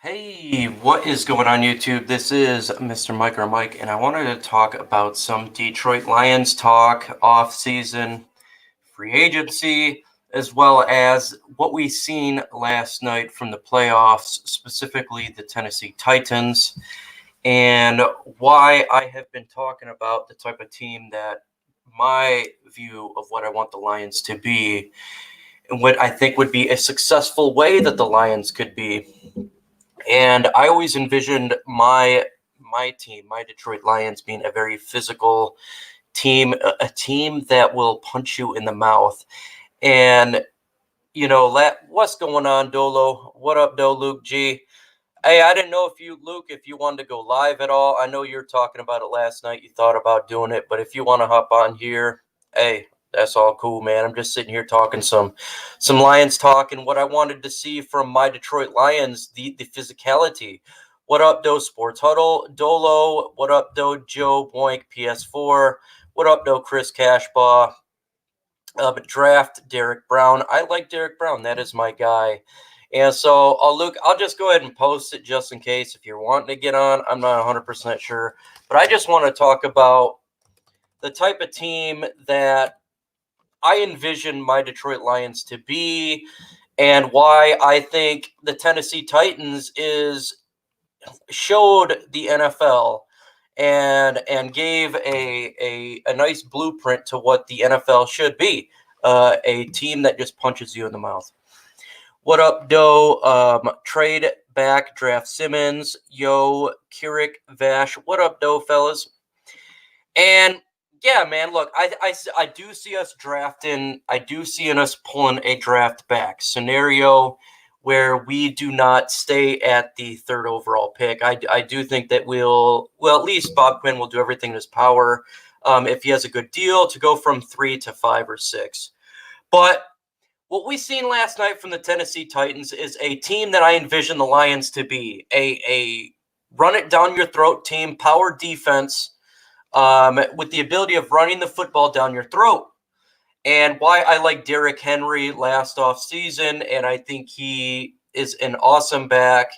Hey, what is going on YouTube? This is Mr. Mike or Mike, and I wanted to talk about some Detroit Lions talk, off-season, free agency, as well as what we seen last night from the playoffs, specifically the Tennessee Titans, and why I have been talking about the type of team that my view of what I want the Lions to be, and what I think would be a successful way that the Lions could be. And I always envisioned my team, my Detroit Lions, being a very physical team, a team that will punch you in the mouth. And what's going on, Dolo? What up, Luke G? Hey, I didn't know if you wanted to go live at all. I know you were talking about it last night. You thought about doing it, but if you want to hop on here, hey, that's all cool, man. I'm just sitting here talking some Lions talk, and what I wanted to see from my Detroit Lions, the physicality. What up, Do Sports Huddle? Dolo, what up, Do Joe Boink PS4? What up, Do Chris Cashbaugh? Draft Derrick Brown. I like Derrick Brown. That is my guy. And so, Luke, I'll just go ahead and post it just in case if you're wanting to get on. I'm not 100% sure. But I just want to talk about the type of team that I envision my Detroit Lions to be and why I think the Tennessee Titans showed the NFL and gave a nice blueprint to what the NFL should be, a team that just punches you in the mouth. What up, Doe? Trade back, draft Simmons. Yo, Keurig, Vash. What up, Doe, fellas? And yeah, man, look, I do see us drafting. I do see us pulling a draft back scenario where we do not stay at the third overall pick. I do think that at least Bob Quinn will do everything in his power, if he has a good deal, to go from 3 to 5 or 6. But what we seen last night from the Tennessee Titans is a team that I envision the Lions to be, a run it down your throat team, power defense, with the ability of running the football down your throat. And why I like Derrick Henry last offseason, and I think he is an awesome back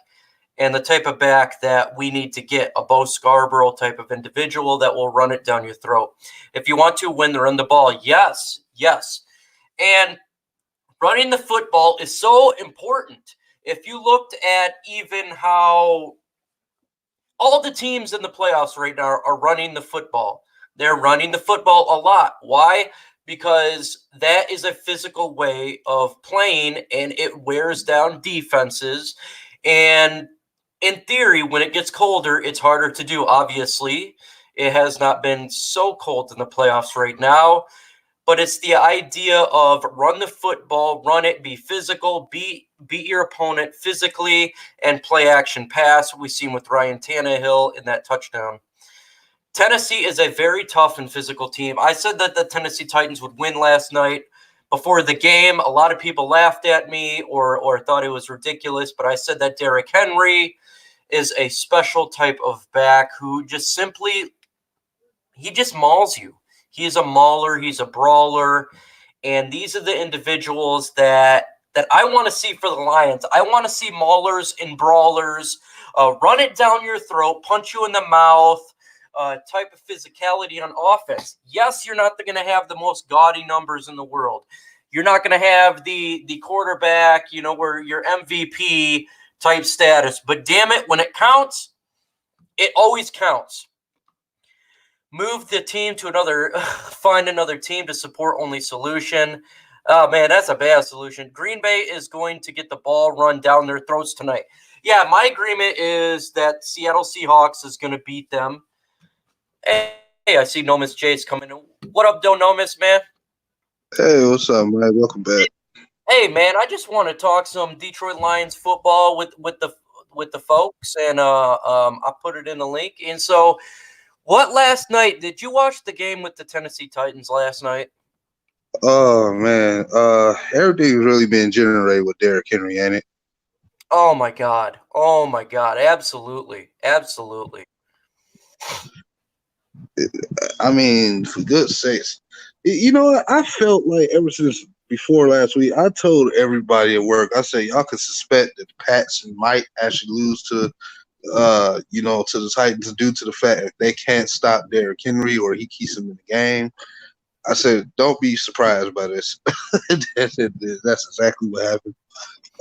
and the type of back that we need to get, a Bo Scarborough type of individual that will run it down your throat. If you want to win the run the ball, yes. And running the football is so important. If you looked at even how all the teams in the playoffs right now are running the football, they're running the football a lot. Why? Because that is a physical way of playing, and it wears down defenses. And in theory, when it gets colder, it's harder to do. Obviously, it has not been so cold in the playoffs right now. But it's the idea of run the football, run it, be physical, beat your opponent physically, and play action pass. We've seen with Ryan Tannehill in that touchdown. Tennessee is a very tough and physical team. I said that the Tennessee Titans would win last night before the game. A lot of people laughed at me or thought it was ridiculous, but I said that Derrick Henry is a special type of back who just he just mauls you. He's a mauler. He's a brawler. And these are the individuals that I want to see for the Lions. I want to see maulers and brawlers, run it down your throat, punch you in the mouth, type of physicality on offense. Yes, you're not going to have the most gaudy numbers in the world. You're not going to have the quarterback, where your MVP type status. But damn it, when it counts, it always counts. Move the team to find another team to support only solution. Oh, man, that's a bad solution. Green Bay is going to get the ball run down their throats tonight. Yeah, my agreement is that Seattle Seahawks is going to beat them. Hey, I see Nomis Jace coming in. What up, Nomis, man? Hey, what's up, man? Welcome back. Hey, man, I just want to talk some Detroit Lions football with the folks, and I put it in the link. And so, what last night? Did you watch the game with the Tennessee Titans last night? Oh man, everything's really being generated with Derrick Henry, ain't it? Oh my god, absolutely. I mean, for good sakes, you know what? I felt like ever since before last week, I told everybody at work, I said, y'all could suspect that the Pats might actually lose to to the Titans due to the fact that they can't stop Derrick Henry or he keeps him in the game. I said, don't be surprised by this. That's exactly what happened.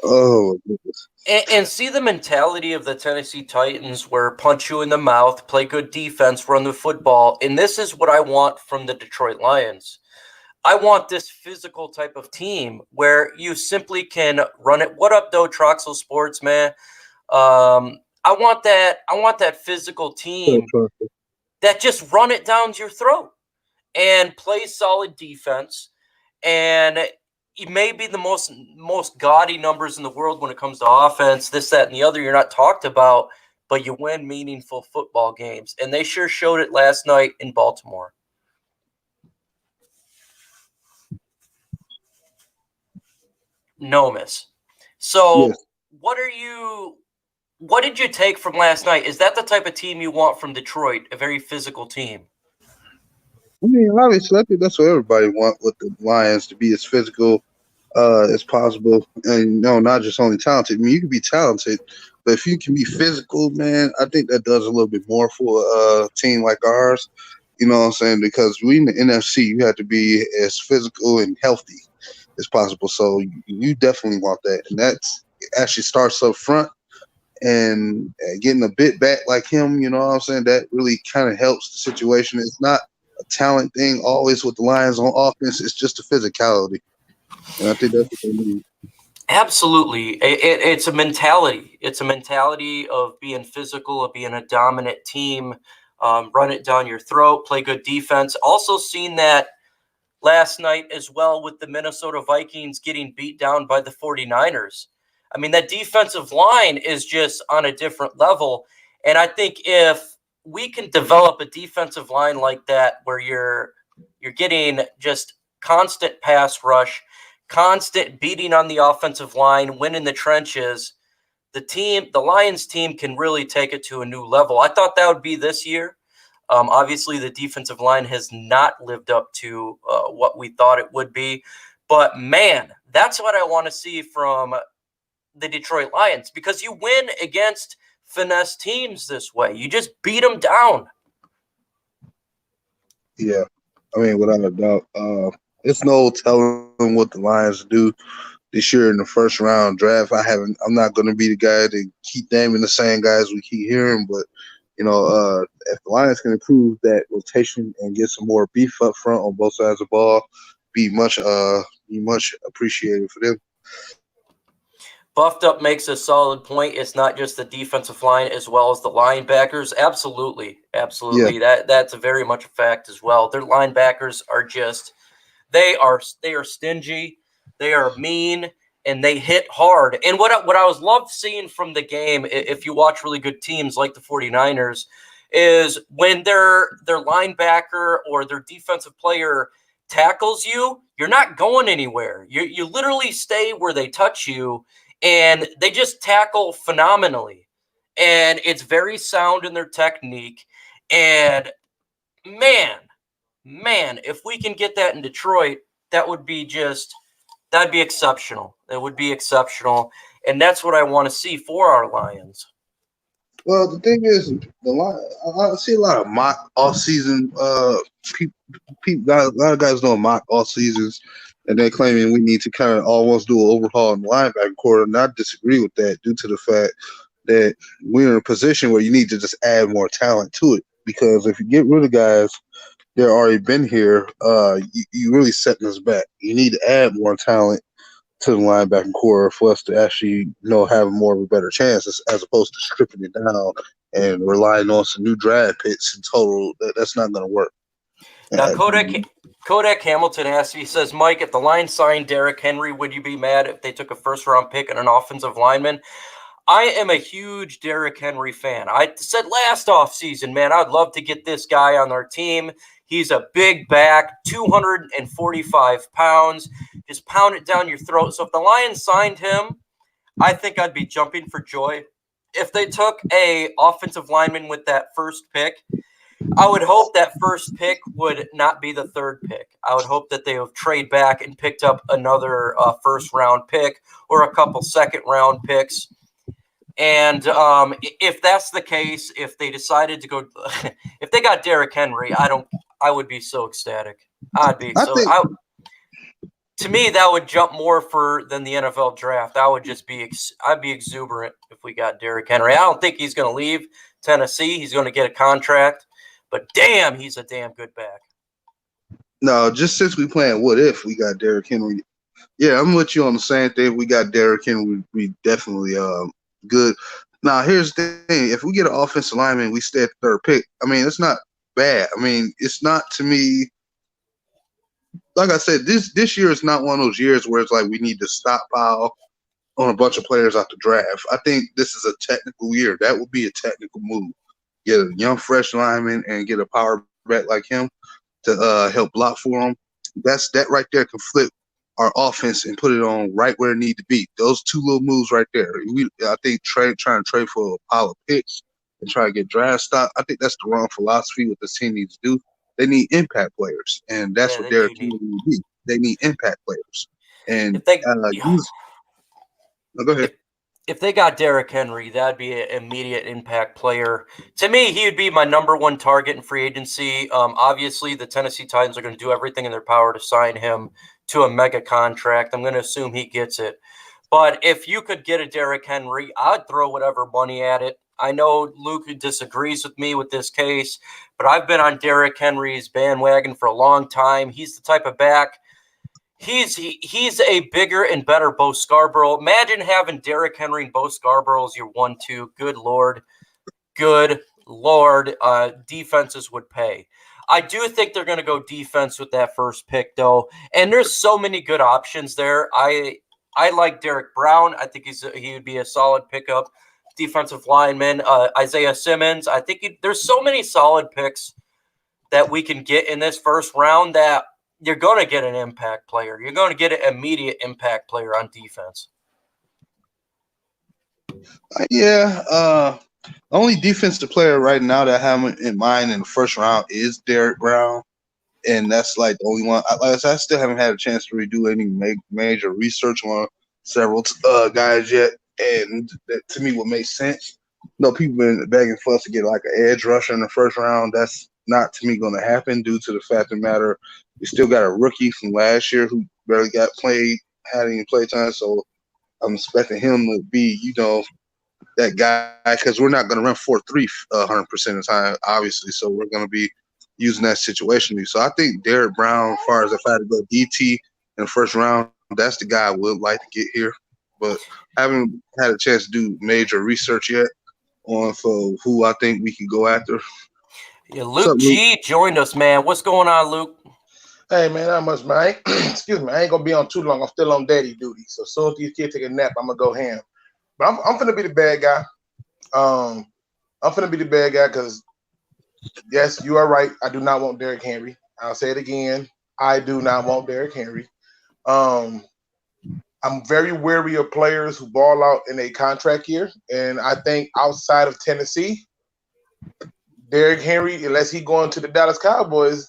Oh, goodness. And see the mentality of the Tennessee Titans where punch you in the mouth, play good defense, run the football. And this is what I want from the Detroit Lions. I want this physical type of team where you simply can run it. What up, though, Troxel Sports, man? I want that physical team that just run it down your throat and play solid defense. And it may be the most gaudy numbers in the world when it comes to offense, this, that, and the other. You're not talked about, but you win meaningful football games. And they sure showed it last night in Baltimore. No miss. So Yes. what did you take from last night? Is that the type of team you want from Detroit, a very physical team? I mean, obviously, I think that's what everybody wants with the Lions, to be as physical as possible. And, not just only talented. I mean, you can be talented, but if you can be physical, man, I think that does a little bit more for a team like ours. You know what I'm saying? Because we in the NFC, you have to be as physical and healthy as possible. So you definitely want that. And that actually starts up front. And getting a bit back like him, you know what I'm saying, that really kind of helps the situation. It's not a talent thing always with the Lions on offense. It's just a physicality. And I think that's what they need. Absolutely. It's a mentality. It's a mentality of being physical, of being a dominant team, run it down your throat, play good defense. Also seen that last night as well with the Minnesota Vikings getting beat down by the 49ers. I mean, that defensive line is just on a different level. And I think if we can develop a defensive line like that where you're getting just constant pass rush, constant beating on the offensive line, win in the trenches, the Lions team can really take it to a new level. I thought that would be this year. Obviously, the defensive line has not lived up to what we thought it would be. But, man, that's what I want to see from the Detroit Lions, because you win against finesse teams this way. You just beat them down. Yeah. I mean, without a doubt. It's no telling what the Lions do this year in the first round draft. I'm not going to be the guy to keep naming the same guys we keep hearing, but if the Lions can improve that rotation and get some more beef up front on both sides of the ball, be much appreciated for them. Buffed Up makes a solid point. It's not just the defensive line as well as the linebackers. Absolutely. Yeah. That's very much a fact as well. Their linebackers are just they are stingy, they are mean, and they hit hard. And what I was loved seeing from the game, if you watch really good teams like the 49ers, is when their linebacker or their defensive player tackles you, you're not going anywhere. You literally stay where they touch you. And they just tackle phenomenally. And it's very sound in their technique. And man, if we can get that in Detroit, that'd be exceptional. That would be exceptional. And that's what I want to see for our Lions. Well, the thing is, I see a lot of mock off-season people. A lot of guys doing mock off-seasons, and they're claiming we need to kind of almost do an overhaul in the linebacker core. And I disagree with that due to the fact that we're in a position where you need to just add more talent to it. Because if you get rid of guys that already been here, you really setting us back. You need to add more talent to the linebacking core for us to actually, have more of a better chance as opposed to stripping it down and relying on some new draft picks in total. That's not going to work. Now, Kodak Hamilton asks, he says, Mike, if the Lions signed Derrick Henry, would you be mad if they took a first-round pick and an offensive lineman? I am a huge Derrick Henry fan. I said last offseason, man, I'd love to get this guy on our team. He's a big back, 245 pounds, just pound it down your throat. So if the Lions signed him, I think I'd be jumping for joy. If they took a offensive lineman with that first pick, I would hope that first pick would not be the third pick. I would hope that they would trade back and picked up another first-round pick or a couple second-round picks. And if that's the case, if they decided to go, if they got Derrick Henry, I would be so ecstatic. To me, that would jump more than the NFL draft. I'd be exuberant if we got Derrick Henry. I don't think he's going to leave Tennessee. He's going to get a contract, but damn, he's a damn good back. No, just since we playing what if we got Derrick Henry. Yeah, I'm with you on the same thing. If we got Derrick Henry, we definitely good. Now, here's the thing. If we get an offensive lineman, we stay at the third pick. I mean, it's not bad. I mean, it's not, to me, like I said, this year is not one of those years where it's like we need to stockpile on a bunch of players out the draft. I think this is a technical year. That would be a technical move. Get a young, fresh lineman and get a power back like him to help block for him. That right there can flip our offense and put it on right where it needs to be. Those two little moves right there. I think trying to trade for a pile of picks and try to get draft stock, I think that's the wrong philosophy what this team needs to do. They need impact players, and that's what Derrick Henry will be. They need impact players. And if they, go ahead. If they got Derrick Henry, that'd be an immediate impact player. To me, he would be my number one target in free agency. Obviously, the Tennessee Titans are going to do everything in their power to sign him to a mega contract. I'm going to assume he gets it. But if you could get a Derrick Henry, I'd throw whatever money at it. I know Luke disagrees with me with this case, but I've been on Derrick Henry's bandwagon for a long time. He's the type of back. He's a bigger and better Bo Scarborough. Imagine having Derrick Henry and Bo Scarborough as your 1-2. Good Lord. Defenses would pay. I do think they're going to go defense with that first pick, though. And there's so many good options there. I like Derrick Brown. I think he would be a solid pickup. Defensive lineman, Isaiah Simmons. I think there's so many solid picks that we can get in this first round that you're going to get an impact player. You're going to get an immediate impact player on defense. The only defensive player right now that I have in mind in the first round is Derrick Brown, and that's like the only one. I still haven't had a chance to redo any major research on several guys yet, and that to me would make sense. No, people been begging for us to get like an edge rusher in the first round. That's not to me going to happen due to the fact of the matter. We still got a rookie from last year who barely had any play time, so I'm expecting him to be, that guy, because we're not going to run 4-3 100% of the time, obviously. So we're going to be using that situationally. So I think Derrick Brown, as far as if I had to go DT in the first round, that's the guy I would like to get here. But I haven't had a chance to do major research yet on for who I think we can go after. Yeah, Luke G joined us, man. What's going on, Luke? Hey, man, not much, man. Excuse me. I ain't going to be on too long. I'm still on daddy duty. So as soon as these kids take a nap, I'm going to go ham. But I'm finna be the bad guy. I'm finna be the bad guy because, yes, you are right. I do not want Derrick Henry. I'll say it again. I do not want Derrick Henry. I'm very wary of players who ball out in a contract year. And I think outside of Tennessee, Derrick Henry, unless he going to the Dallas Cowboys,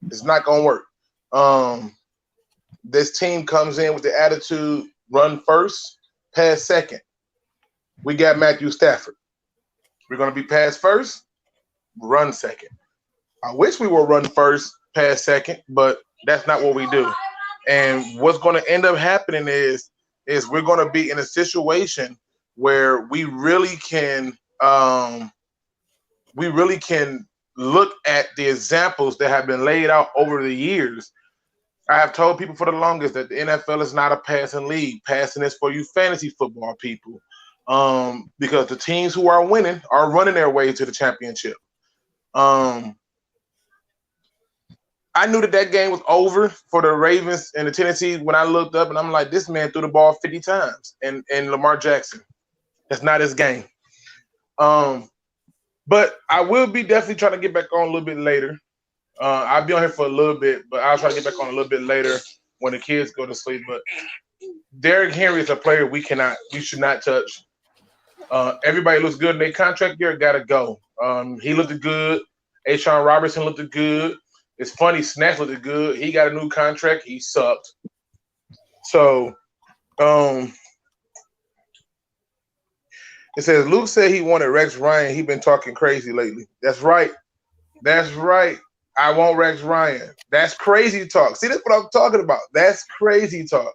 it's not going to work. This team comes in with the attitude, run first, pass second. We got Matthew Stafford. We're going to be pass first, run second. I wish we were run first, pass second, but that's not what we do. And what's going to end up happening is we're going to be in a situation where we really can look at the examples that have been laid out over the years. I have told people for the longest that the NFL is not a passing league. Passing is for you fantasy football people, because the teams who are winning are running their way to the championship. I knew that game was over for the Ravens and the Tennessee when I looked up, and I'm like, this man threw the ball 50 times, and Lamar Jackson. That's not his game. But I will be definitely trying to get back on a little bit later. I'll be on here for a little bit, but I'll try to get back on a little bit later when the kids go to sleep. But Derrick Henry is a player we should not touch. Everybody looks good in their contract year, gotta go. He looked good Ashawn Robertson looked good. It's funny, Snatch looked good. He got a new contract. He sucked. So, it says Luke said he wanted Rex Ryan. He been talking crazy lately. That's right. I want Rex Ryan. That's crazy talk. See, that's what I'm talking about. That's crazy talk.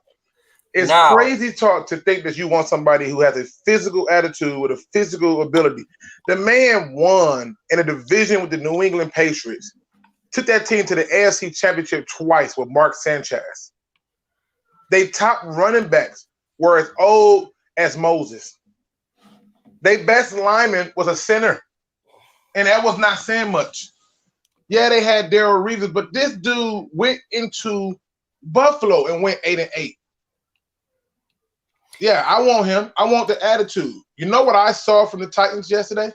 It's crazy talk to think that you want somebody who has a physical attitude with a physical ability. The man won in a division with the New England Patriots. Took that team to the AFC Championship twice with Mark Sanchez. They top running backs were as old as Moses. Their best lineman was a center, and that was not saying much. Yeah, they had Darrell Reeves, but this dude went into Buffalo and went 8-8. Yeah, I want him. I want the attitude. You know what I saw from the Titans yesterday?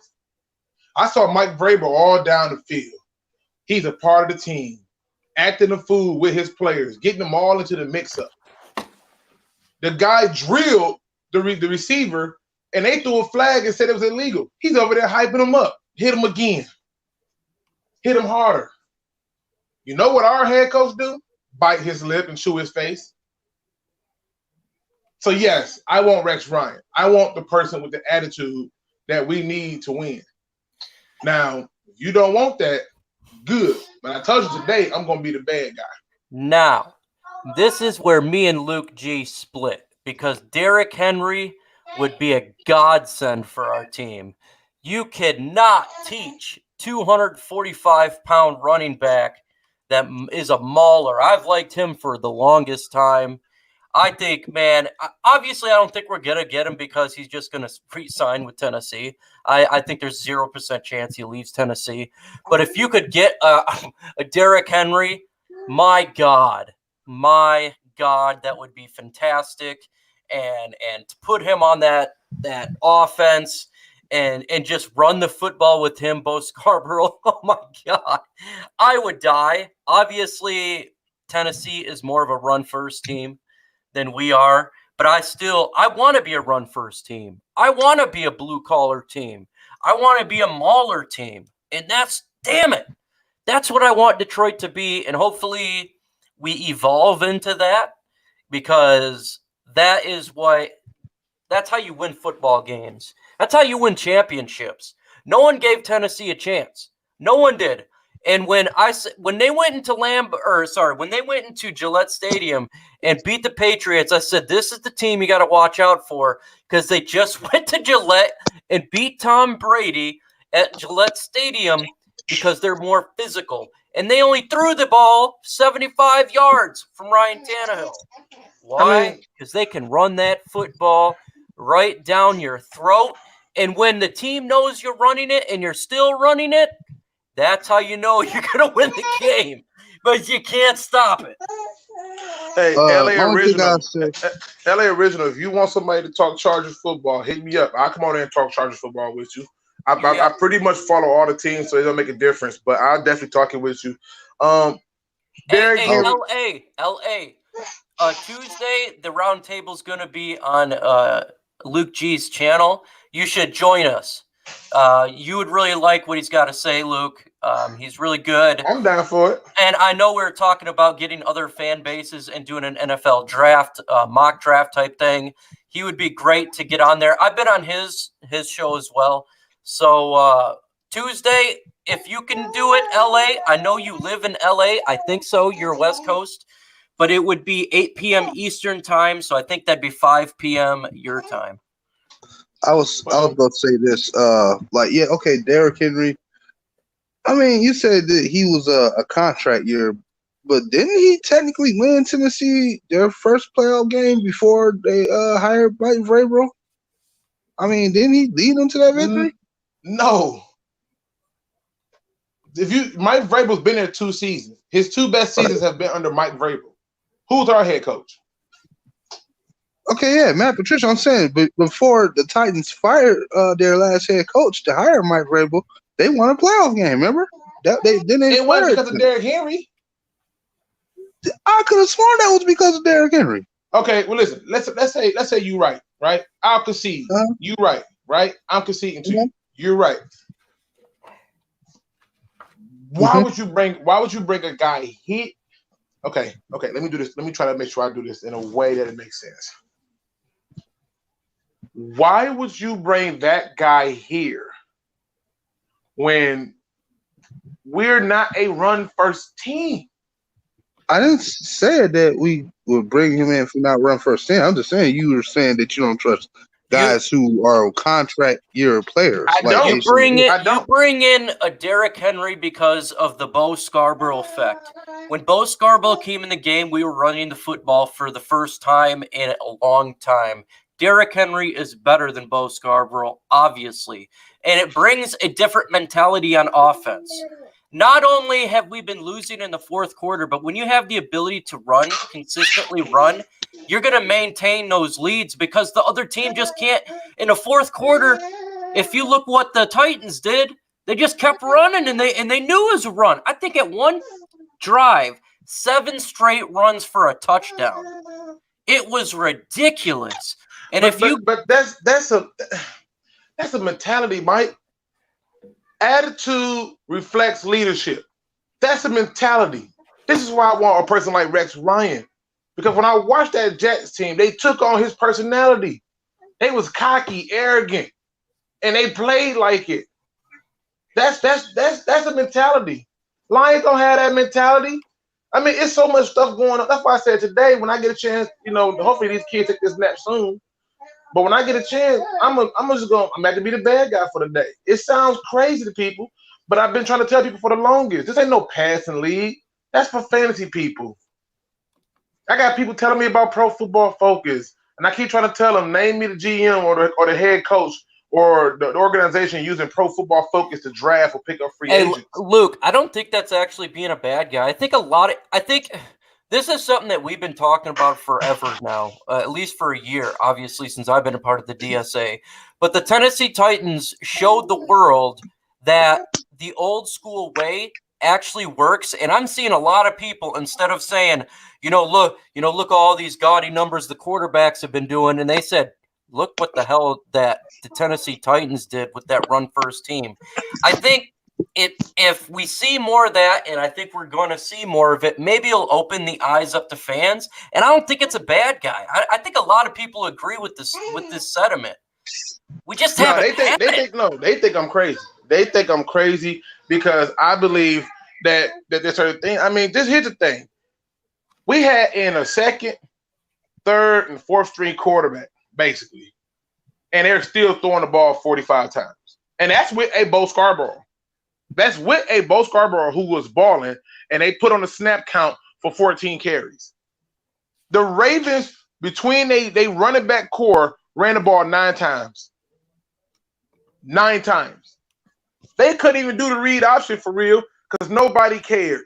I saw Mike Vrabel all down the field. He's a part of the team, acting a fool with his players, getting them all into the mix-up. The guy drilled the receiver, and they threw a flag and said it was illegal. He's over there hyping him up. Hit him again. Hit him harder. You know what our head coach do? Bite his lip and chew his face. So, yes, I want Rex Ryan. I want the person with the attitude that we need to win. Now, if you don't want that, good. But I told you today I'm going to be the bad guy. Now, this is where me and Luke G split because Derrick Henry would be a godsend for our team. You cannot teach 245-pound running back that is a mauler. I've liked him for the longest time. I think, man, obviously I don't think we're going to get him because he's just going to re-sign with Tennessee. I think there's 0% chance he leaves Tennessee. But if you could get a Derrick Henry, my God, that would be fantastic. And to put him on that offense and just run the football with him, Bo Scarborough, oh my God, I would die. Obviously, Tennessee is more of a run-first team than we are, but I want to be a run-first team. I want to be a blue-collar team. I want to be a mauler team, and that's what I want Detroit to be, and hopefully we evolve into that because that's how you win football games. That's how you win championships. No one gave Tennessee a chance. No one did. And when they went into Gillette Stadium and beat the Patriots, I said, this is the team you got to watch out for because they just went to Gillette and beat Tom Brady at Gillette Stadium because they're more physical. And they only threw the ball 75 yards from Ryan Tannehill. Why? Because they can run that football right down your throat. And when the team knows you're running it and you're still running it, that's how you know you're going to win the game. But you can't stop it. Hey, LA Original, if you want somebody to talk Chargers football, hit me up. I'll come on in and talk Chargers football with you. I pretty much follow all the teams, so it don't make a difference. But I'll definitely talk it with you. Derrick, LA. Tuesday, the round table's going to be on Luke G's channel. You should join us. You would really like what he's got to say, Luke. He's really good. I'm down for it. And I know we were talking about getting other fan bases and doing an NFL draft, mock draft type thing. He would be great to get on there. I've been on his show as well. So Tuesday, if you can do it, LA. I know you live in LA. I think so. You're West Coast. But it would be 8 p.m. Eastern time. So I think that'd be 5 p.m. your time. I was about to say this. Derrick Henry. I mean, you said that he was a contract year, but didn't he technically win Tennessee their first playoff game before they hired Mike Vrabel? I mean, didn't he lead them to that victory? No. Mike Vrabel's been there 2 seasons. His 2 best seasons have been under Mike Vrabel. Who's our head coach? Okay, yeah, Matt Patricia. I'm saying, but before the Titans fired their last head coach to hire Mike Vrabel, they won a playoff game. Remember? It wasn't because of Derrick Henry. I could have sworn that was because of Derrick Henry. Okay, well, listen. Let's say you right? I'll concede. You right? I'm conceding to you. You're right. Why would you bring a guy here? Okay. Let me do this. Let me try to make sure I do this in a way that it makes sense. Why would you bring that guy here when we're not a run first team? I didn't say that we would bring him in if we're not run first team. I'm just saying you were saying that you don't trust guys who are contract year players. I don't. You bring in a Derrick Henry because of the Bo Scarborough effect. When Bo Scarborough came in the game, we were running the football for the first time in a long time. Derrick Henry is better than Bo Scarborough, obviously. And it brings a different mentality on offense. Not only have we been losing in the fourth quarter, but when you have the ability to consistently run, you're going to maintain those leads because the other team just can't. In the fourth quarter, if you look what the Titans did, they just kept running and they knew it was a run. I think at one drive, 7 straight runs for a touchdown. It was ridiculous. And but that's a mentality, Mike. Attitude reflects leadership. That's a mentality. This is why I want a person like Rex Ryan. Because when I watched that Jets team, they took on his personality. They was cocky, arrogant, and they played like it. That's a mentality. Lions don't have that mentality. I mean, it's so much stuff going on. That's why I said today, when I get a chance, hopefully these kids take this nap soon. But when I get a chance, I'm about to be the bad guy for the day. It sounds crazy to people, but I've been trying to tell people for the longest. This ain't no passing league. That's for fantasy people. I got people telling me about Pro Football Focus, and I keep trying to tell them, name me the GM or the head coach or the organization using Pro Football Focus to draft or pick up free agents. Luke, I don't think that's actually being a bad guy. I think this is something that we've been talking about forever now, at least for a year, obviously, since I've been a part of the DSA. But the Tennessee Titans showed the world that the old school way actually works. And I'm seeing a lot of people, instead of saying, look all these gaudy numbers the quarterbacks have been doing. And they said, look what the hell that the Tennessee Titans did with that run first team. I think if we see more of that, and I think we're going to see more of it, maybe it'll open the eyes up to fans. And I don't think it's a bad guy. I think a lot of people agree with this sentiment. We just haven't. They think I'm crazy. They think I'm crazy because I believe that there's certain thing. I mean, here's the thing. We had in a second, third, and fourth string quarterback, basically. And they're still throwing the ball 45 times. And that's with a Bo Scarborough. That's with a Bo Scarborough who was balling, and they put on a snap count for 14 carries. The Ravens, between they running back core, ran the ball 9 times. 9 times. They couldn't even do the read option for real because nobody cared.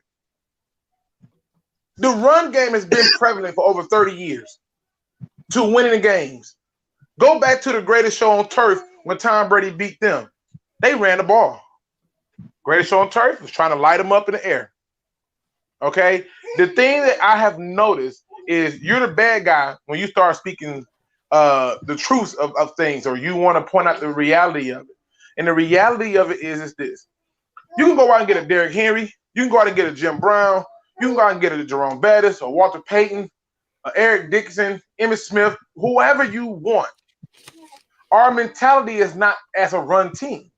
The run game has been prevalent for over 30 years to winning the games. Go back to the greatest show on turf when Tom Brady beat them. They ran the ball. Greatest show on turf was trying to light them up in the air. Okay? The thing that I have noticed is you're the bad guy when you start speaking the truth of things, or you want to point out the reality of it. And the reality of it is this. You can go out and get a Derrick Henry. You can go out and get a Jim Brown. You can go out and get a Jerome Bettis or Walter Payton, Eric Dixon, Emmitt Smith, whoever you want. Our mentality is not as a run team.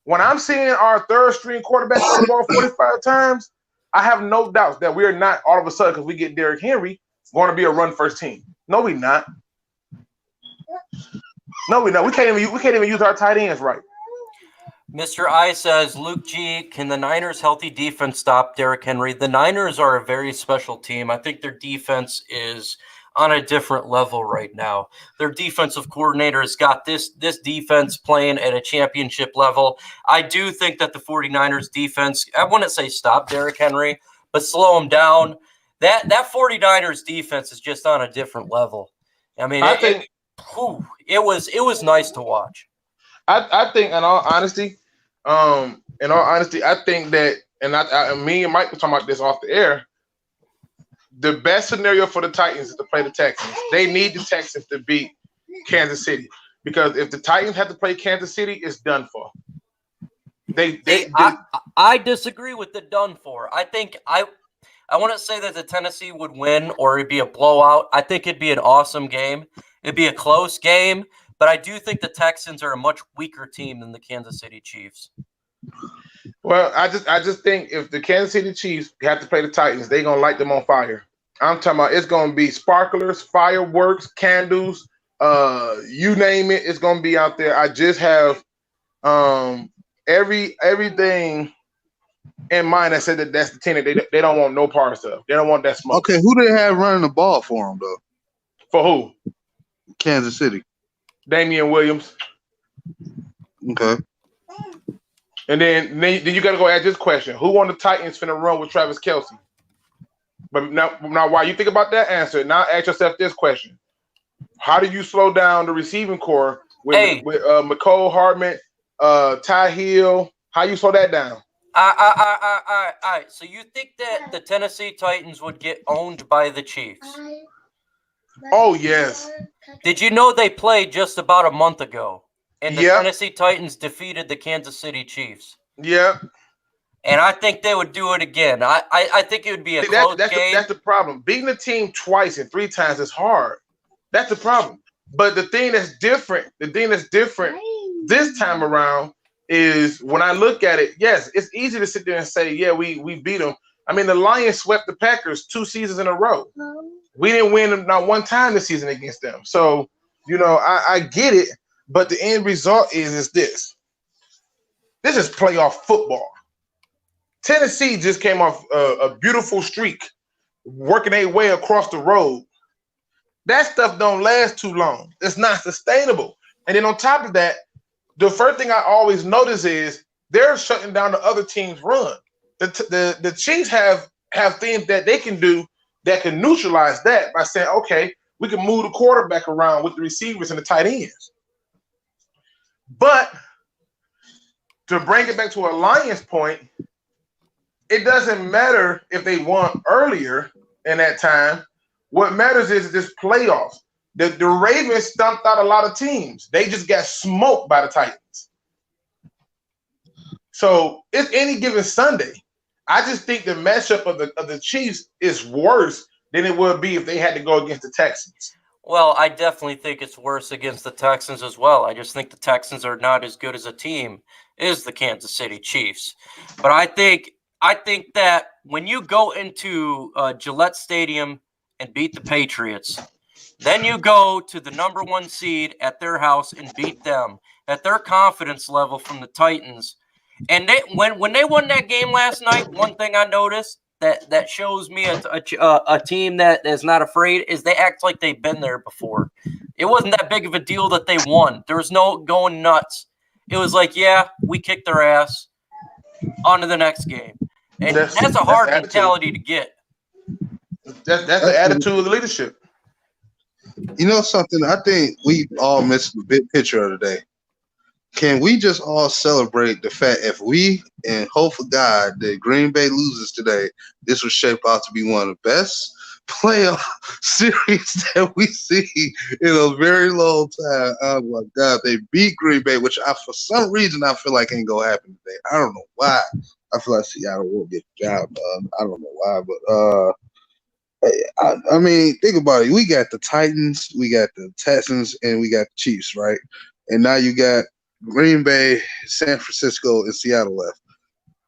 When I'm seeing our third string quarterback throw the ball 45 times, I have no doubts that we're not all of a sudden, because we get Derrick Henry, going to be a run first team. No, we're not. No, we're not. We can't even use our tight ends right. Mr. I says, Luke G, can the Niners' healthy defense stop Derrick Henry? The Niners are a very special team. I think their defense is on a different level right now. Their defensive coordinator has got this defense playing at a championship level. I do think that the 49ers defense, I wouldn't say stop Derrick Henry, but slow him down. That 49ers defense is just on a different level. I mean, it was nice to watch. I think, in all honesty, I think that, and me and Mike were talking about this off the air. The best scenario for the Titans is to play the Texans. They need the Texans to beat Kansas City, because if the Titans have to play Kansas City, it's done for. I disagree with the done for. I think I wouldn't say that the Tennessee would win or it'd be a blowout. I think it'd be an awesome game. It'd be a close game, but I do think the Texans are a much weaker team than the Kansas City Chiefs. Well, I just think if the Kansas City Chiefs have to play the Titans, they're gonna light them on fire. I'm talking about it's gonna be sparklers, fireworks, candles, you name it, it's gonna be out there. I just have everything in mind that said that that's the team that they don't want no parts of. They don't want that smoke. Okay, who they have running the ball for them though? For who? Kansas City. Damian Williams. Okay. And then you got to go ask this question: who on the Titans finna run with Travis Kelce? But now while you think about that answer, now ask yourself this question: how do you slow down the receiving core with McCole Hardman, Ty Hill? How you slow that down? All right. So you think that the Tennessee Titans would get owned by the Chiefs? Oh, yes. Did you know they played just about a month ago? And the Tennessee Titans defeated the Kansas City Chiefs. Yeah. And I think they would do it again. I think it would be a close game. That's the problem. Beating a team twice and 3 times is hard. That's the problem. But the thing that's different this time around is when I look at it, yes, it's easy to sit there and say, yeah, we beat them. I mean, the Lions swept the Packers 2 seasons in a row. We didn't win not one time this season against them. So, I get it, but the end result is this. This is playoff football. Tennessee just came off a beautiful streak, working their way across the road. That stuff don't last too long. It's not sustainable. And then on top of that, the first thing I always notice is they're shutting down the other team's run. The Chiefs have things that they can do that can neutralize that by saying, okay, we can move the quarterback around with the receivers and the tight ends. But to bring it back to a Lions point, it doesn't matter if they won earlier in that time. What matters is this playoffs. The Ravens stumped out a lot of teams. They just got smoked by the Titans. So it's any given Sunday. I just think the matchup of the Chiefs is worse than it would be if they had to go against the Texans. Well, I definitely think it's worse against the Texans as well. I just think the Texans are not as good as a team as the Kansas City Chiefs. But I think that when you go into Gillette Stadium and beat the Patriots, then you go to the number 1 seed at their house and beat them at their confidence level from the Titans. And when they won that game last night, one thing I noticed that shows me a team that is not afraid is they act like they've been there before. It wasn't that big of a deal that they won. There was no going nuts. It was like, yeah, we kicked their ass. On to the next game. And that's a hard mentality to get. That's the attitude of the leadership. You know something? I think we all missed the big picture of the day. Can we just all celebrate the fact if we and hope for God that Green Bay loses today, this will shape out to be one of the best playoff series that we see in a very long time. Oh my God, they beat Green Bay, which for some reason I feel like ain't gonna happen today. I don't know why. I feel like Seattle won't get the job done. I don't know why, but I mean, think about it. We got the Titans, we got the Texans, and we got the Chiefs, right? And now you got Green Bay, San Francisco, and Seattle left.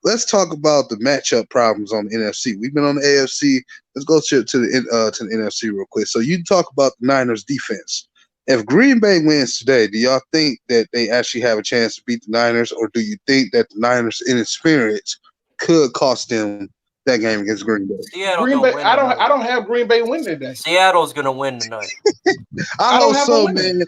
Let's talk about the matchup problems on the NFC. We've been on the AFC. Let's go to the NFC real quick. So you talk about the Niners defense. If Green Bay wins today, do y'all think that they actually have a chance to beat the Niners, or do you think that the Niners' inexperience could cost them that game against Green Bay? Green Bay. I don't have Green Bay win today. Seattle's gonna win tonight. I hope so, man.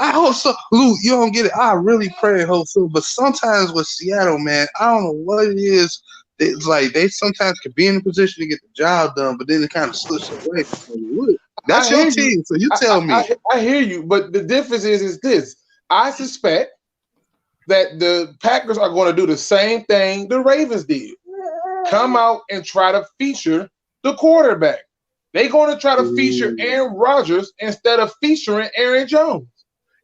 I hope so. Luke, you don't get it. I really pray and hope so. But sometimes with Seattle, man, I don't know what it is. It's like they sometimes can be in a position to get the job done, but then it kind of slips away. That's your team, so you tell me. I hear you, but the difference is this. I suspect that the Packers are going to do the same thing the Ravens did. Come out and try to feature the quarterback. They're going to try to feature Aaron Rodgers instead of featuring Aaron Jones.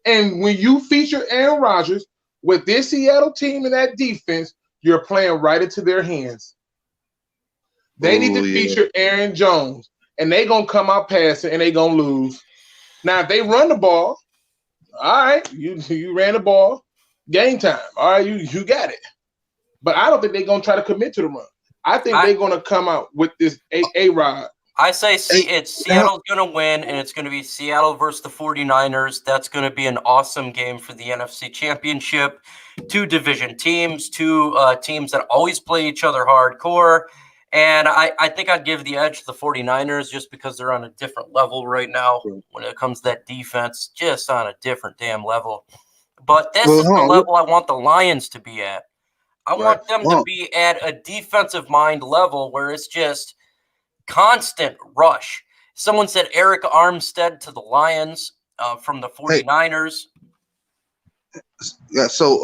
And when you feature Aaron Rodgers, with this Seattle team and that defense, you're playing right into their hands. They need to feature Aaron Jones, and they're going to come out passing, and they're going to lose. Now, if they run the ball, all right, you ran the ball, game time. All right, you got it. But I don't think they're going to try to commit to the run. I think they're going to come out with this A-Rod. I say Seattle's going to win, and it's going to be Seattle versus the 49ers. That's going to be an awesome game for the NFC Championship. Two division teams, two teams that always play each other hardcore. And I think I'd give the edge to the 49ers just because they're on a different level right now when it comes to that defense, just on a different damn level. But this is the level I want the Lions to be at. I want them to be at a defensive mind level where it's just constant rush. Someone said Eric Armstead to the Lions from the 49ers. Yeah, so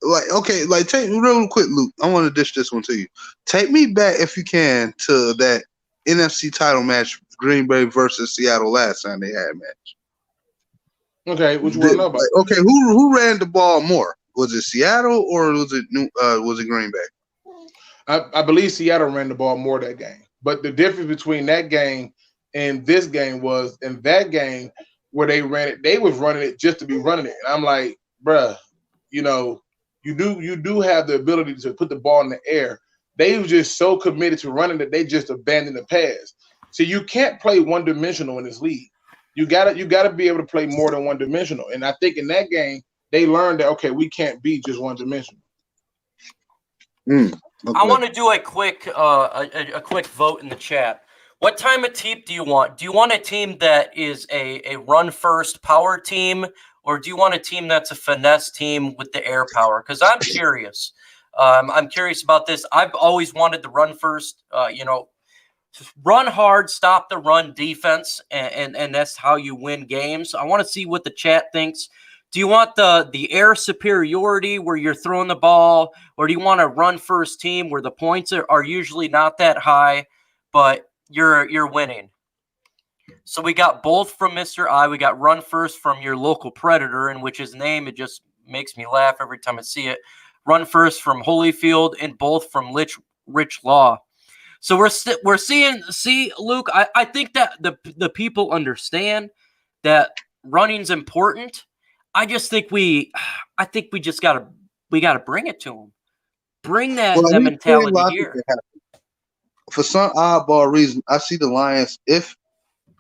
like take me real quick, Luke. I want to dish this one to you. Take me back if you can to that NFC title match, Green Bay versus Seattle last time they had a match. Okay, which one about? Okay, who ran the ball more? Was it Seattle or was it Green Bay? I believe Seattle ran the ball more that game. But the difference between that game and this game was in that game where they ran it, they was running it just to be running it. And I'm like, bruh, you do have the ability to put the ball in the air. They were just so committed to running that they just abandoned the pass. So you can't play one-dimensional in this league. You gotta be able to play more than one-dimensional. And I think in that game, they learned that, okay, we can't be just one-dimensional. Okay. I want to do a quick vote in the chat. What type of team do you want? Do you want a team that is a run-first power team, or do you want a team that's a finesse team with the air power? Because I'm curious. I'm curious about this. I've always wanted the run-first, run hard, stop the run defense, and that's how you win games. I want to see what the chat thinks. Do you want the air superiority where you're throwing the ball, or do you want a run-first team where the points are usually not that high, but you're winning? So we got both from Mr. I. We got run first from your local Predator, in which his name, it just makes me laugh every time I see it. Run first from Holyfield, and both from Rich Law. So we're seeing, Luke, I think that the people understand that running's important. I just think we just gotta bring it to them. Bring that mentality here. For some oddball reason, I see the Lions.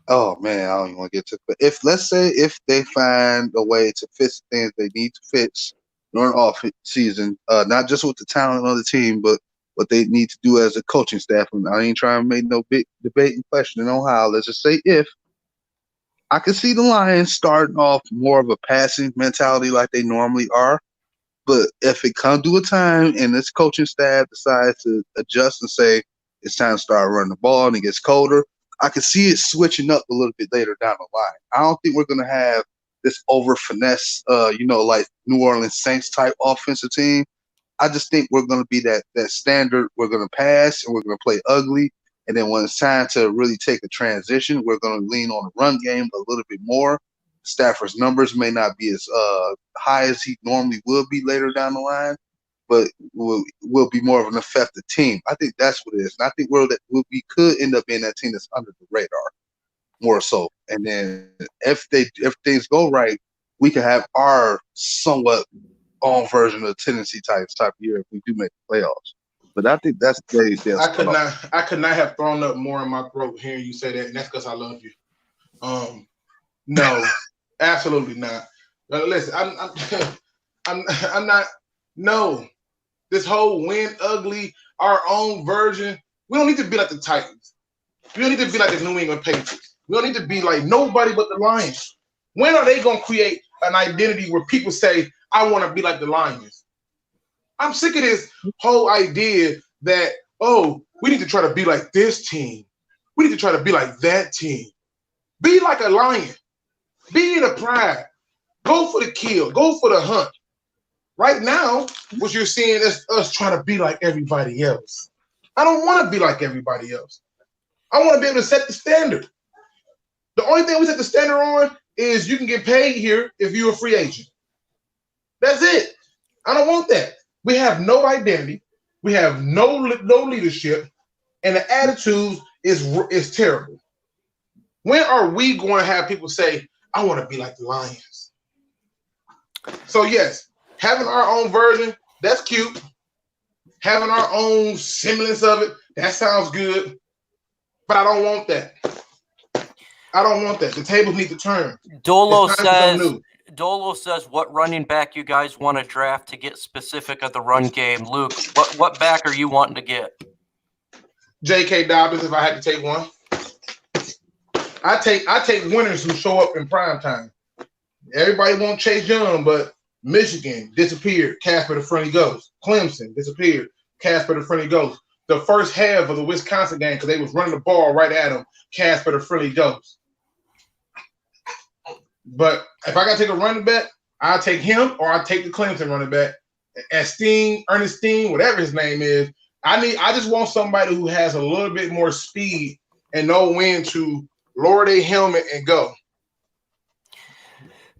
Oh man, I don't even want to get to it. But let's say they find a way to fix things they need to fix during off season, not just with the talent on the team, but what they need to do as a coaching staff. And I ain't trying to make no big debate and question on how. Let's just say if I could see the Lions starting off more of a passing mentality like they normally are. But if it comes to a time and this coaching staff decides to adjust and say it's time to start running the ball and it gets colder, I can see it switching up a little bit later down the line. I don't think we're going to have this over finesse, like New Orleans Saints type offensive team. I just think we're going to be that standard. We're going to pass and we're going to play ugly. And then when it's time to really take a transition, we're going to lean on the run game a little bit more. Stafford's numbers may not be as high as he normally will be later down the line, but we'll be more of an effective team. I think that's what it is. And I think we could end up being that team that's under the radar more so. And then if things go right, we can have our somewhat own version of the Tennessee Titans type of year if we do make the playoffs. But I think that's the I could not have thrown up more in my throat hearing you say that, and that's because I love you. No, absolutely not. Listen, I'm not. No, this whole win ugly, our own version. We don't need to be like the Titans. We don't need to be like the New England Patriots. We don't need to be like nobody but the Lions. When are they going to create an identity where people say, I want to be like the Lions? I'm sick of this whole idea that, we need to try to be like this team. We need to try to be like that team. Be like a lion. Be in a pride. Go for the kill. Go for the hunt. Right now, what you're seeing is us trying to be like everybody else. I don't want to be like everybody else. I want to be able to set the standard. The only thing we set the standard on is you can get paid here if you're a free agent. That's it. I don't want that. We have no identity. We have no leadership, and the attitude is terrible. When are we going to have people say, I want to be like the Lions? So, yes, having our own version, that's cute. Having our own semblance of it, that sounds good. But I don't want that. I don't want that. The tables need to turn. Dolo says, what running back you guys want to draft to get specific of the run game? Luke, what back are you wanting to get? J.K. Dobbins, if I had to take one. I take winners who show up in prime time. Everybody won't Chase Young, but Michigan disappeared. Casper the Friendly Ghost. Clemson disappeared. Casper the Friendly Ghost. The first half of the Wisconsin game, because they was running the ball right at him, Casper the Friendly Ghost. But if I got to take a running back, I'll take him or I'll take the Clemson running back. Ernest Steen, whatever his name is. I just want somebody who has a little bit more speed and know when to lower their helmet and go.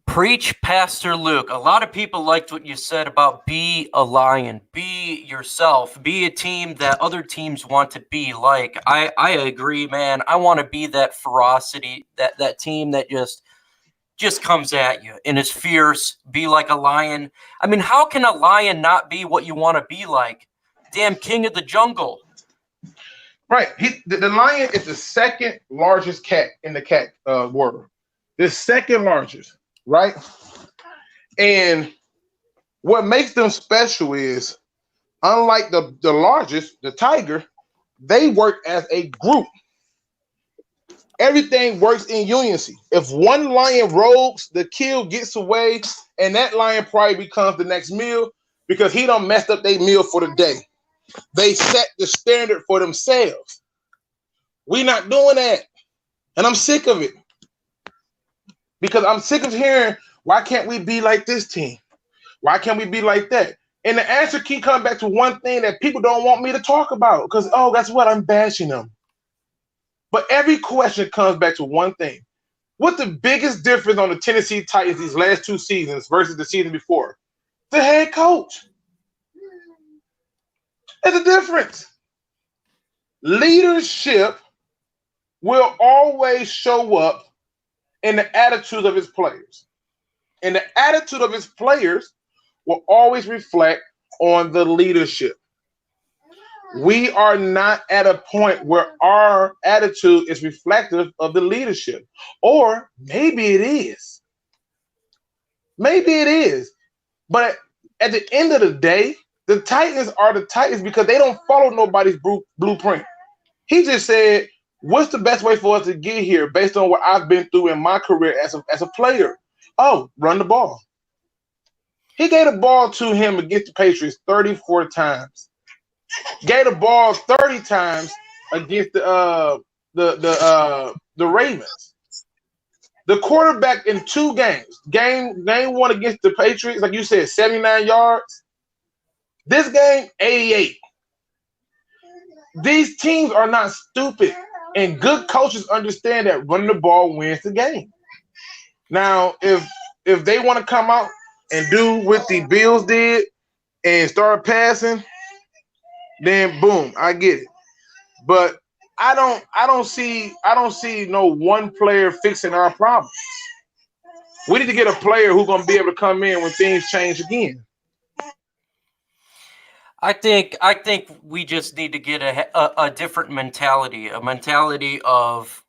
Preach, Pastor Luke. A lot of people liked what you said about be a Lion, be yourself, be a team that other teams want to be like. I agree, man. I want to be that ferocity, that team that just comes at you and is fierce, be like a lion. I mean, how can a lion not be what you want to be like? Damn king of the jungle. Right. The lion is the second largest cat in the cat world. The second largest, right? And what makes them special is, unlike the largest, the tiger, they work as a group. Everything works in unison. If one lion rogues, the kill gets away, and that lion probably becomes the next meal because he done messed up their meal for the day. They set the standard for themselves. We not doing that. And I'm sick of it. Because I'm sick of hearing, why can't we be like this team? Why can't we be like that? And the answer keep coming back to one thing that people don't want me to talk about. Because, that's what I'm bashing them. But every question comes back to one thing. What's the biggest difference on the Tennessee Titans these last two seasons versus the season before? The head coach. There's a difference. Leadership will always show up in the attitude of his players. And the attitude of his players will always reflect on the leadership. We are not at a point where our attitude is reflective of the leadership. Or maybe it is. Maybe it is. But at the end of the day, the Titans are the Titans because they don't follow nobody's blueprint. He just said, what's the best way for us to get here based on what I've been through in my career as a player? Run the ball. He gave the ball to him against the Patriots 34 times. Gave the ball 30 times against the Ravens. The quarterback in two games, game one against the Patriots, like you said, 79 yards. This game, 88. These teams are not stupid, and good coaches understand that running the ball wins the game. Now, if they want to come out and do what the Bills did and start passing, then boom, I get it. But I don't see no one player fixing our problems. We need to get a player who's gonna be able to come in when things change again. I think we just need to get a different mentality, a mentality of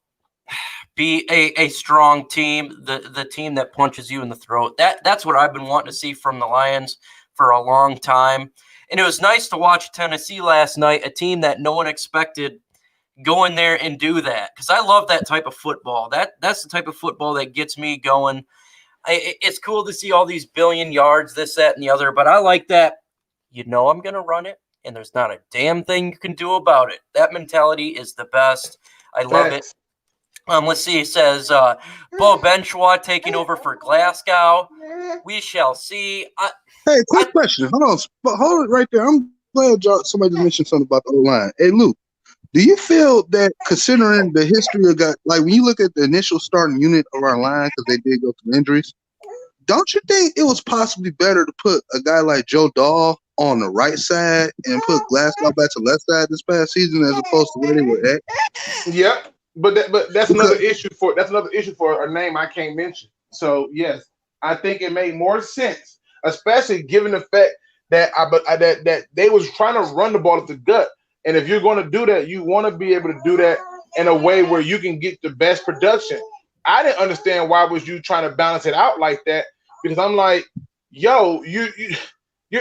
be a strong team, the team that punches you in the throat. That's what I've been wanting to see from the Lions for a long time. And it was nice to watch Tennessee last night, a team that no one expected go in there and do that. Because I love that type of football. That's the type of football that gets me going. It's cool to see all these billion yards, this, that, and the other. But I like that. I'm going to run it, and there's not a damn thing you can do about it. That mentality is the best. I love it. Let's see. It says, Bo Benchwa taking over for Glasgow. We shall see. Hey, quick question. Hold it right there. I'm glad somebody just mentioned something about the O-line. Hey, Luke, do you feel that considering the history of when you look at the initial starting unit of our line, because they did go through injuries, don't you think it was possibly better to put a guy like Joe Dahl on the right side and put Glasgow back to left side this past season as opposed to where they were at? Yep, but that's another Because issue for a name I can't mention. So yes, I think it made more sense, especially given the fact that that they was trying to run the ball at the gut, and if you're going to do that, you want to be able to do that in a way where you can get the best production. I didn't understand why was you trying to balance it out like that, because I'm like, yo, you're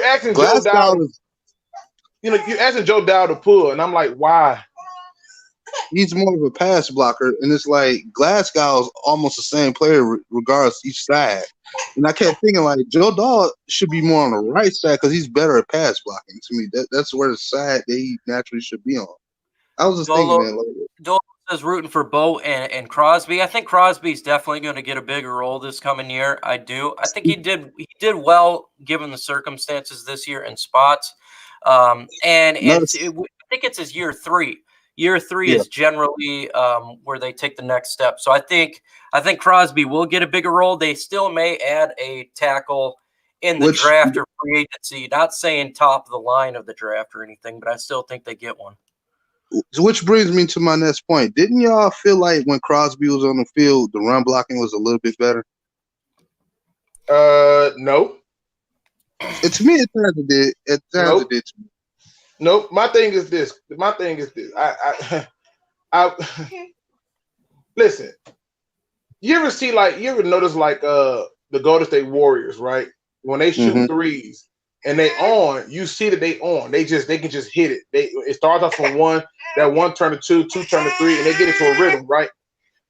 asking Joe Dow, Glasgow is you're asking Joe Dow to pull, and I'm like, why? he's more of a pass blocker, and it's like Glasgow is almost the same player regardless each side. And I kept thinking like Joe Dahl should be more on the right side because he's better at pass blocking. To me, that's where the side that he naturally should be on. I was just thinking that. Like, Dolo says rooting for Bo and Crosby. I think Crosby's definitely going to get a bigger role this coming year. I do. I think he did well given the circumstances this year in spots. I think it's his year 3. Year 3 is generally where they take the next step. So I think Crosby will get a bigger role. They still may add a tackle in the draft or free agency. Not saying top of the line of the draft or anything, but I still think they get one. Which brings me to my next point. Didn't y'all feel like when Crosby was on the field, the run blocking was a little bit better? No. To me, at times it did. At times it did to me. Nope. My thing is this. I listen. You ever notice the Golden State Warriors, right? When they shoot threes and they on, you see that they on. They can just hit it. It starts off from one, that one turn to two turn to three, and they get into a rhythm, right?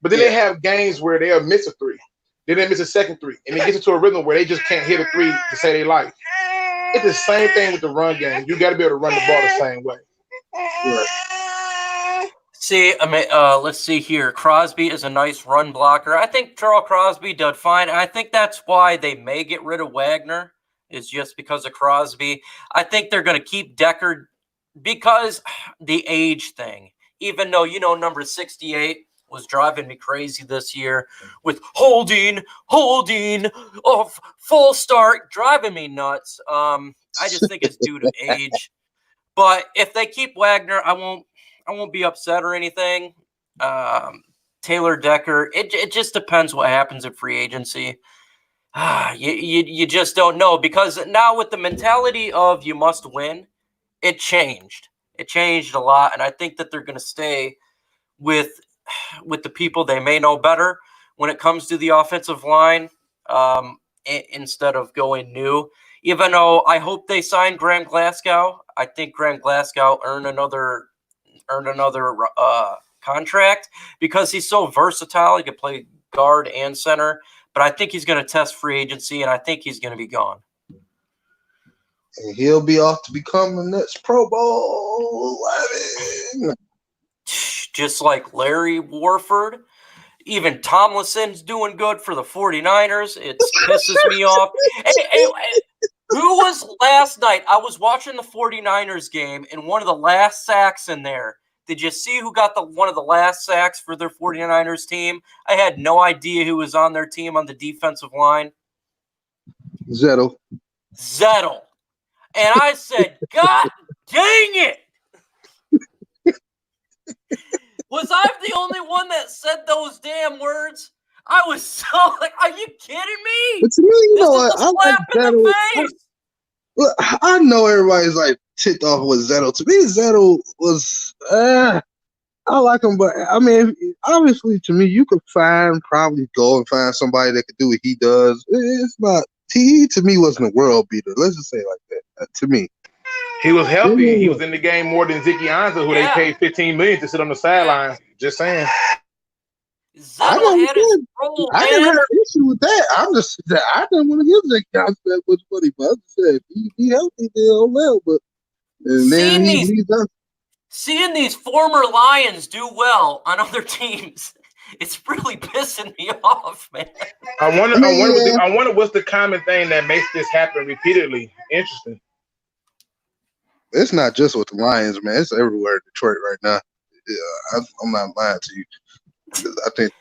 But then they have games where they'll miss a three. Then they miss a second three, and it gets into a rhythm where they just can't hit a three to save their life. It's the same thing with the run game. You got to be able to run the ball the same way. Right. See, let's see here. Crosby is a nice run blocker. I think Charles Crosby did fine. I think that's why they may get rid of Wagner, is just because of Crosby. I think they're going to keep Decker because the age thing. Even though, number 68 was driving me crazy this year with holding, full start, driving me nuts. I just think it's due to age. But if they keep Wagner, I won't be upset or anything. Taylor Decker, it just depends what happens at free agency. You just don't know, because now with the mentality of you must win, it changed. It changed a lot, and I think that they're going to stay with the people they may know better when it comes to the offensive line, instead of going new. Even though I hope they sign Graham Glasgow, I think Graham Glasgow earned another contract because he's so versatile. He can play guard and center, but I think he's going to test free agency, and I think he's going to be gone. And he'll be off to become the next Pro Bowl. Just like Larry Warford. Even Tomlinson's doing good for the 49ers. It pisses me off. Hey, who was last night? I was watching the 49ers game, and one of the last sacks in there. Did you see who got one of the last sacks for their 49ers team? I had no idea who was on their team on the defensive line. Zettel. And I said, God dang it! Was I the only one that said those damn words? I was so like, are you kidding me? But to me, you know what? I like Zettel. Look, I know everybody's like ticked off with Zettel. To me, Zettel was, I like him, but I mean, obviously, to me, you could probably go and find somebody that could do what he does. It's not, he to me wasn't a world beater. Let's just say it like that. To me. He was healthy. He was in the game more than Ziggy Ansah, who they paid $15 million to sit on the sideline. Just saying. I didn't have an issue with that. I didn't want to give Ziggy Ansah that much money, but I said he healthy, then well. But and then seeing these former Lions do well on other teams, it's really pissing me off, man. I wonder what's the common thing that makes this happen repeatedly. Interesting. It's not just with the Lions, man. It's everywhere in Detroit right now. Yeah, I'm not lying to you. I think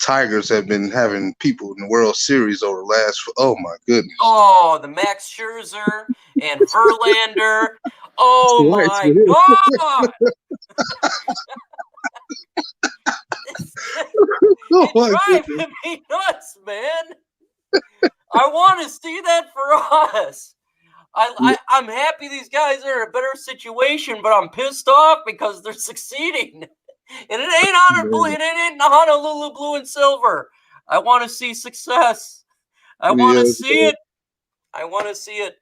Tigers have been having people in the World Series over the last. Oh my goodness! Oh, the Max Scherzer and Verlander. Oh Lights my for him. God! Oh my It's goodness! driving me nuts, man. I want to see that for us. I'm happy these guys are in a better situation, but I'm pissed off because they're succeeding. And it ain't Honolulu blue and silver. I want to see success. I want to see it. I want to see it.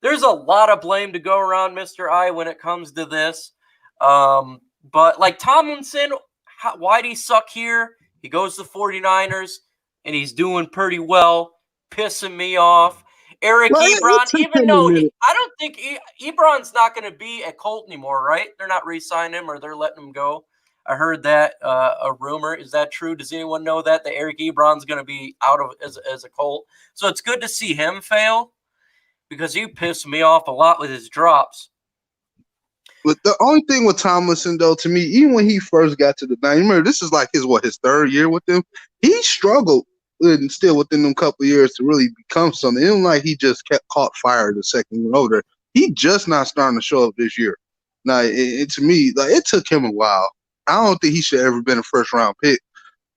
There's a lot of blame to go around, Mr. I, when it comes to this. But like Tomlinson, why'd he suck here? He goes to 49ers, and he's doing pretty well, pissing me off. Eric Ebron, even though I don't think Ebron's not going to be at Colt anymore, right? They're not re-signing him or they're letting him go. I heard that a rumor. Is that true? Does anyone know that Eric Ebron's going to be out of as a Colt? So it's good to see him fail because he pissed me off a lot with his drops. But the only thing with Tomlinson, though, to me, even when he first got to the Niners, remember this is like his third year with them. He struggled and still within them couple of years to really become something. It wasn't like he just caught fire the second year older. He just not starting to show up this year. Now, to me, like it took him a while. I don't think he should have ever been a first round pick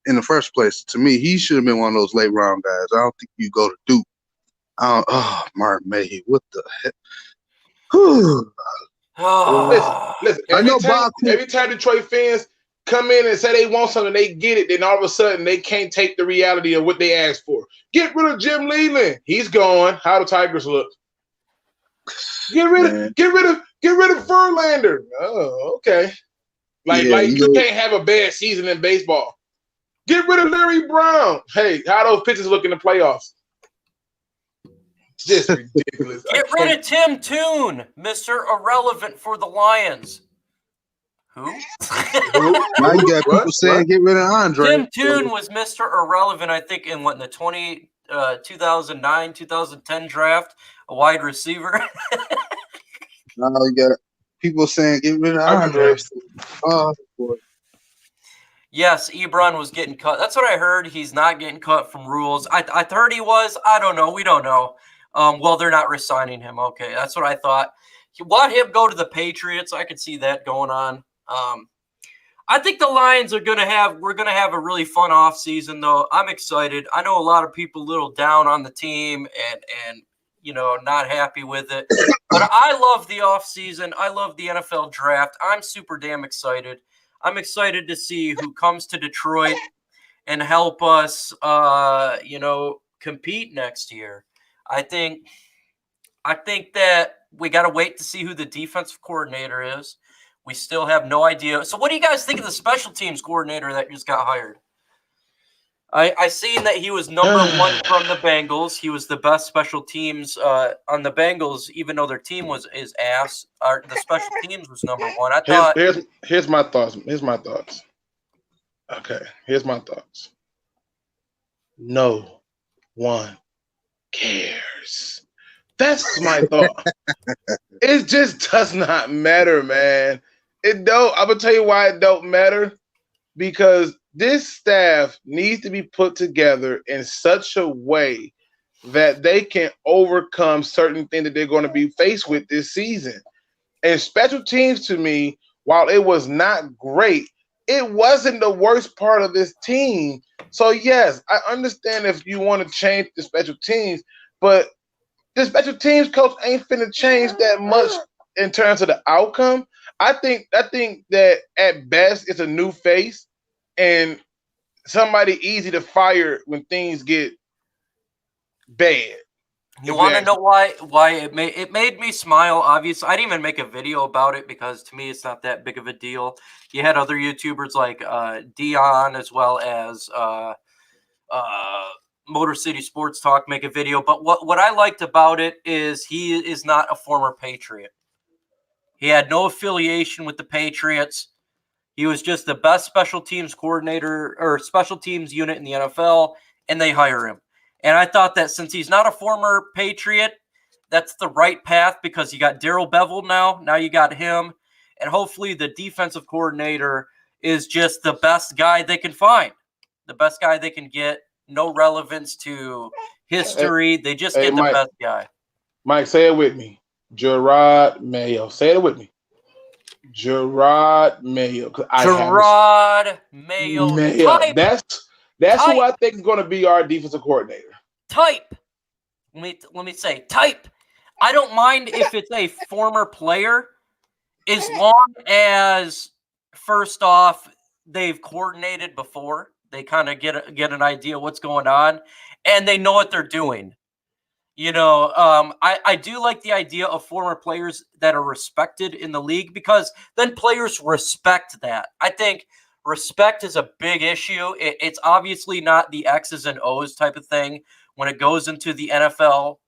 in the first place. To me, he should have been one of those late round guys. I don't think you go to Duke. Martin Mayhew, what the heck? Listen. Every time Detroit fans come in and say they want something, they get it. Then all of a sudden, they can't take the reality of what they asked for. Get rid of Jim Leland. He's gone. How the Tigers look? Get rid of Verlander. Oh, okay. You can't have a bad season in baseball. Get rid of Larry Brown. Hey, how those pitchers look in the playoffs? Just ridiculous. Get rid of Tim Toon, Mr. Irrelevant for the Lions. Who? Now you got people saying get rid of Andre. Tim Toon was Mr. Irrelevant, I think, in the 2009, 2010 draft, a wide receiver. Now you got people saying get rid of Andre. Oh, boy. Yes, Ebron was getting cut. That's what I heard. He's not getting cut from rules. I heard he was. I don't know. We don't know. Well, they're not re-signing him. Okay, that's what I thought. Let him go to the Patriots. I could see that going on. I think the Lions we're gonna have a really fun offseason, though. I'm excited. I know a lot of people a little down on the team and not happy with it. But I love the offseason. I love the NFL draft. I'm super damn excited. I'm excited to see who comes to Detroit and help us compete next year. I think that we got to wait to see who the defensive coordinator is. We still have no idea. So what do you guys think of the special teams coordinator that just got hired? I seen that he was number one from the Bengals. He was the best special teams on the Bengals, even though their team is ass. The special teams was number one. I thought. Here's my thoughts. Okay, here's my thoughts. No one cares. That's my thought. It just does not matter, man. It don't. I'm gonna tell you why it don't matter. Because this staff needs to be put together in such a way that they can overcome certain things that they're going to be faced with this season. And special teams, to me, while it was not great, it wasn't the worst part of this team. So, yes, I understand if you want to change the special teams, but the special teams coach ain't finna change that much in terms of the outcome. I think that at best it's a new face and somebody easy to fire when things get bad. You want to know why it made me smile? Obviously, I didn't even make a video about it because to me it's not that big of a deal. You had other YouTubers like Dion as well as Motor City Sports Talk make a video. But what I liked about it is he is not a former Patriot. He had no affiliation with the Patriots. He was just the best special teams coordinator or special teams unit in the NFL, and they hire him. And I thought that since he's not a former Patriot, that's the right path because you got Darrell Bevell now. Now you got him. And hopefully the defensive coordinator is just the best guy they can find. the best guy they can get. No relevance to history. They just get the best guy. Mike, say it with me. Gerard Mayo. Say it with me. Gerard Mayo. Gerard Mayo. Type. That's who I think is going to be our defensive coordinator. Type. Let me say type. I don't mind if it's a former player, as long as first off they've coordinated before. They kind of get an idea what's going on, and they know what they're doing. I do like the idea of former players that are respected in the league, because then players respect that. I think respect is a big issue. It's obviously not the X's and O's type of thing when it goes into the NFL.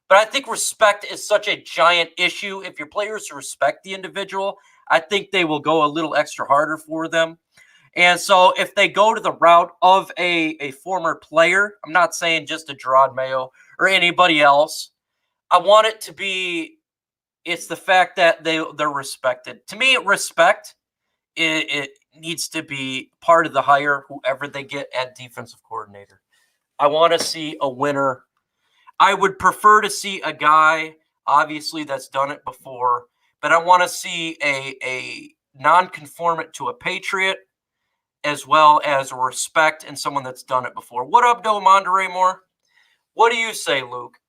But I think respect is such a giant issue. If your players respect the individual, I think they will go a little extra harder for them. And so if they go to the route of a former player, I'm not saying just a Gerard Mayo or anybody else. I want it to be, it's the fact that they're respected. To me, respect, it needs to be part of the hire, whoever they get at defensive coordinator. I want to see a winner. I would prefer to see a guy, obviously, that's done it before, but I want to see a non-conformant to a Patriot, as well as respect and someone that's done it before. What up, Joe Monterey Moore? What do you say, Luke?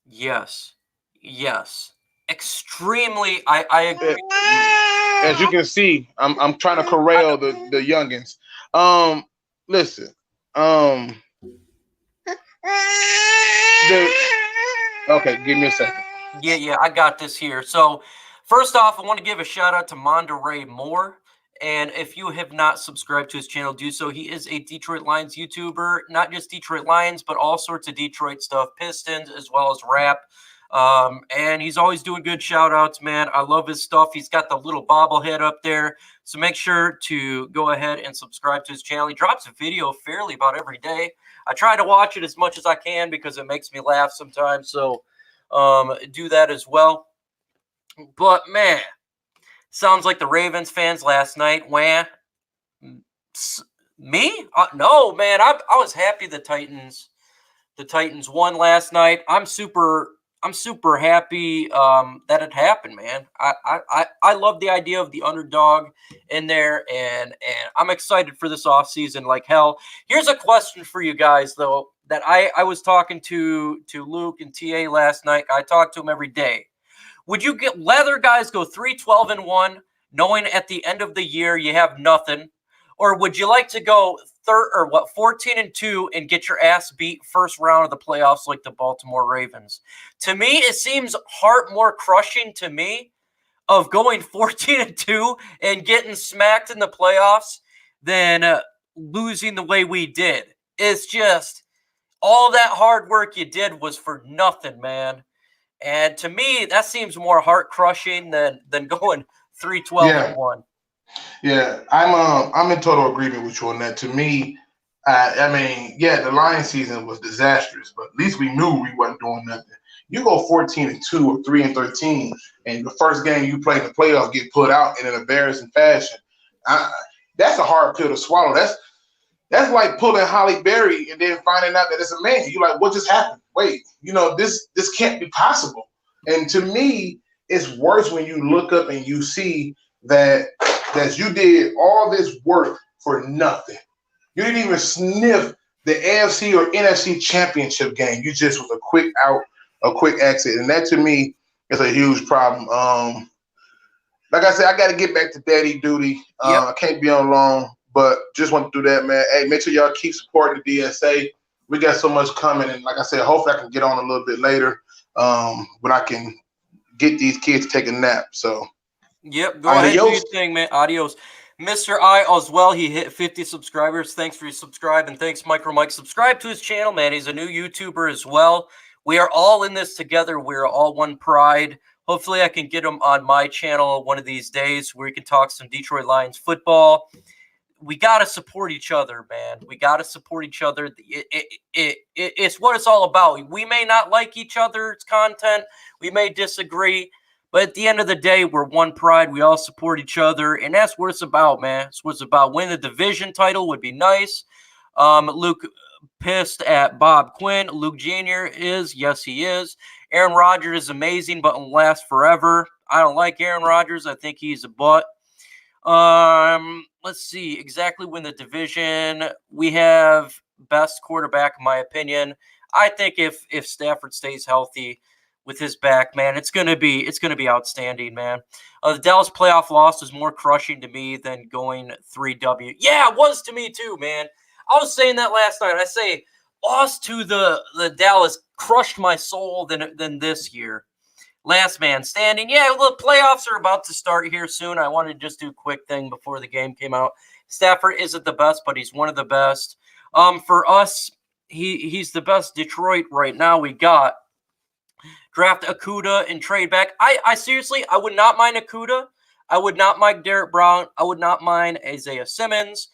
Yes. Extremely, I agree. As you can see, I'm trying to corral the youngins. Listen. Okay, give me a second. Yeah, I got this here. So, first off, I want to give a shout out to Monterey Moore. And if you have not subscribed to his channel, do so. He is a Detroit Lions YouTuber, not just Detroit Lions, but all sorts of Detroit stuff, Pistons, as well as rap. And he's always doing good shout outs, man. I love his stuff. He's got the little bobblehead up there. So make sure to go ahead and subscribe to his channel. He drops a video fairly about every day. I try to watch it as much as I can because it makes me laugh sometimes. So do that as well. But, man, sounds like the Ravens fans last night. Me? No, man. I was happy the Titans won last night. I'm super happy that it happened, man. I love the idea of the underdog in there, and I'm excited for this offseason like hell. Here's a question for you guys, though, that I was talking to Luke and TA last night. I talk to him every day. Would you rather guys go 3-12-1, knowing at the end of the year you have nothing, or would you like to go 14-2 and get your ass beat first round of the playoffs like the Baltimore Ravens? To me, it seems more crushing to me of going 14-2 and getting smacked in the playoffs than losing the way we did. It's just all that hard work you did was for nothing, man. And to me, that seems more heart crushing than going 3-12-1. Yeah, I'm in total agreement with you on that. To me, the Lions season was disastrous, but at least we knew we wasn't doing nothing. You go 14-2 or 3-13, and the first game you play in the playoffs get put out in an embarrassing fashion. That's a hard pill to swallow. That's like pulling Halle Berry and then finding out that it's a man. You're like, what just happened? Wait, this can't be possible. And to me, it's worse when you look up and you see that you did all this work for nothing. You didn't even sniff the AFC or NFC championship game. You just was a quick out, a quick exit. And that to me is a huge problem. Like I said, I got to get back to daddy duty. I can't be on long, but just want to do that, man. Hey, make sure y'all keep supporting the DSA. We got so much coming. And like I said, hopefully I can get on a little bit later when I can get these kids to take a nap. So, yep, go ahead and do your thing, man. Adios. Mr. I as well, he hit 50 subscribers. Thanks for your subscribe, and thanks, Micro Mike. Subscribe to his channel, man. He's a new YouTuber as well. We are all in this together. We're all one pride. Hopefully I can get him on my channel one of these days where we can talk some Detroit Lions football. We got to support each other, man. We got to support each other. It's what it's all about. We may not like each other's content. We may disagree. But at the end of the day, we're one pride. We all support each other, and that's what it's about, man. That's what it's about. Winning the division title would be nice. Luke pissed at Bob Quinn. Luke Jr. is. Yes, he is. Aaron Rodgers is amazing, but will last forever. I don't like Aaron Rodgers. I think he's a butt. Let's see. Exactly win the division. We have best quarterback, in my opinion. I think if Stafford stays healthy with his back, man, it's gonna be outstanding, man. The Dallas playoff loss is more crushing to me than going 3W. Yeah, it was to me too, man. I was saying that last night. I say loss to the Dallas crushed my soul than this year. Last man standing. Yeah, the playoffs are about to start here soon. I wanted to just do a quick thing before the game came out. Stafford isn't the best, but he's one of the best. For us, he's the best Detroit right now. We got draft Okudah and trade back. I seriously, I would not mind Okudah. I would not mind Derrick Brown. I would not mind Isaiah Simmons.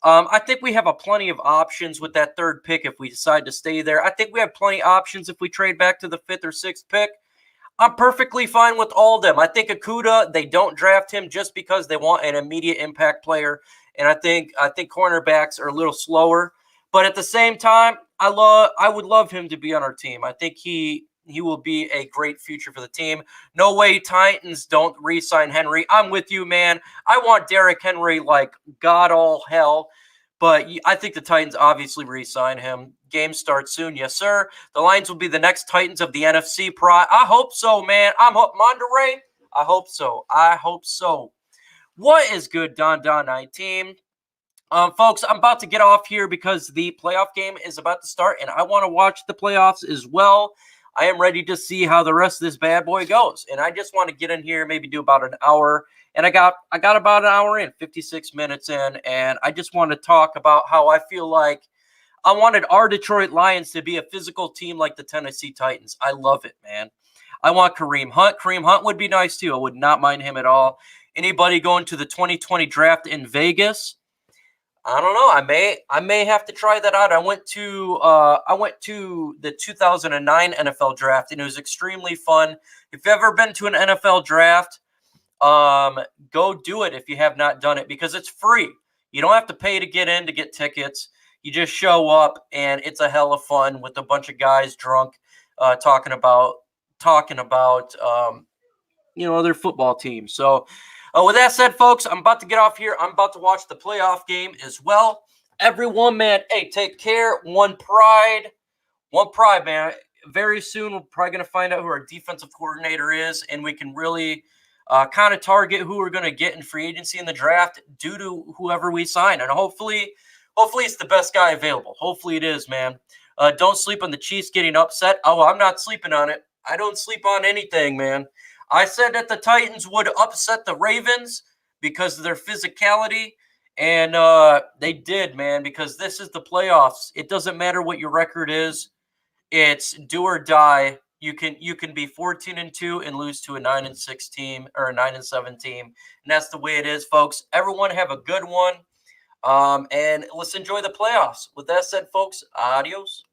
I think we have plenty of options with that third pick if we decide to stay there. I think we have plenty of options if we trade back to the 5th or 6th pick. I'm perfectly fine with all of them. I think Okudah, they don't draft him just because they want an immediate impact player. And I think cornerbacks are a little slower. But at the same time, I would love him to be on our team. I think he will be a great future for the team. No way Titans don't re-sign Henry. I'm with you, man. I want Derrick Henry like God all hell. But I think the Titans obviously re-sign him. Game starts soon. Yes, sir. The Lions will be the next Titans of the NFC. I hope so, man. Monterey. I hope so. I hope so. What is good, Don 19? Folks, I'm about to get off here because the playoff game is about to start, and I want to watch the playoffs as well. I am ready to see how the rest of this bad boy goes, and I just want to get in here, maybe do about an hour. And I got about an hour in, 56 minutes in, and I just want to talk about how I feel like I wanted our Detroit Lions to be a physical team like the Tennessee Titans. I love it, man. I want Kareem Hunt. Kareem Hunt would be nice too. I would not mind him at all. Anybody going to the 2020 draft in Vegas? I don't know. I may have to try that out. I went to the 2009 NFL draft, and it was extremely fun. If you've ever been to an NFL draft, go do it if you have not done it because it's free. You don't have to pay to get in to get tickets. You just show up, and it's a hell of fun with a bunch of guys drunk, talking about their football team. So. With that said, folks, I'm about to get off here. I'm about to watch the playoff game as well. Everyone, man, hey, take care. One pride, man. Very soon, we're probably going to find out who our defensive coordinator is, and we can really kind of target who we're going to get in free agency in the draft due to whoever we sign. And hopefully it's the best guy available. Hopefully it is, man. Don't sleep on the Chiefs getting upset. Oh, I'm not sleeping on it. I don't sleep on anything, man. I said that the Titans would upset the Ravens because of their physicality, and they did, man, because this is the playoffs. It doesn't matter what your record is. It's do or die. You can be 14-2 and lose to a 9-6 team or a 9-7 team, and that's the way it is, folks. Everyone have a good one, and let's enjoy the playoffs. With that said, folks, adios.